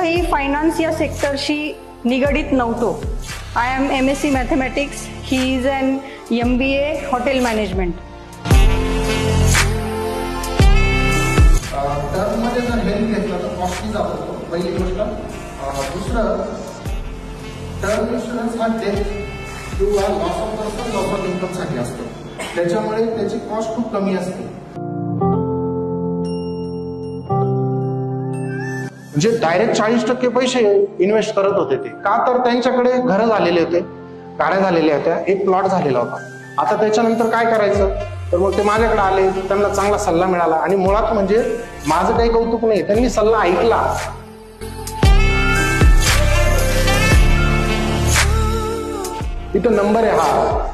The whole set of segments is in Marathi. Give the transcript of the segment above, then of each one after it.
कोणत्याही फायनान्स या सेक्टरशी निगडित नव्हतो. I am MSc mathematics. He is an MBA hotel management. टर्ममध्ये जर हेल्थ घेतलं तर कॉस्टली जातो पहिली गोष्ट. दुसरं, टर्म इन्शुरन्स हा डेथ किंवा loss of person, loss of इन्कमसाठी असतो. त्याच्यामुळे त्याची कॉस्ट खूप कमी असते. जे डायरेक्ट 40% पैसे इन्व्हेस्ट करत होते ते का, तर त्यांच्याकडे घरं झालेले होते, गाड्या झालेल्या होत्या, एक प्लॉट झालेला होता. आता त्याच्यानंतर काय करायचं, तर मग ते माझ्याकडे आले, त्यांना चांगला सल्ला मिळाला आणि मुळात म्हणजे माझं काही कौतुक नाही, त्यांनी सल्ला ऐकला. इथं नंबर आहे हा.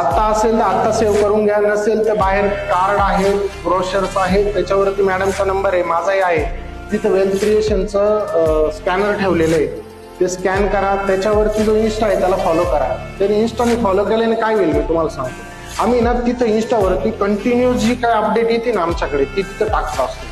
आता असेल तर आता सेव्ह करून घ्या, नसेल तर बाहेर कार्ड आहे, ब्रोशर्स आहेत, त्याच्यावरती मॅडमचा नंबर आहे, माझाही आहे. तिथं वेल्थ क्रिएशनचं स्कॅनर ठेवलेलं आहे, ते स्कॅन करा. त्याच्यावरती जो इन्स्टा आहे त्याला फॉलो करा. त्याने इन्स्टाने फॉलो केल्याने काय होईल मी तुम्हाला सांगतो. आम्ही ना तिथं इन्स्टावरती कंटिन्यू जी काय अपडेट येते ना आमच्याकडे ती तिथं टाकत असतो.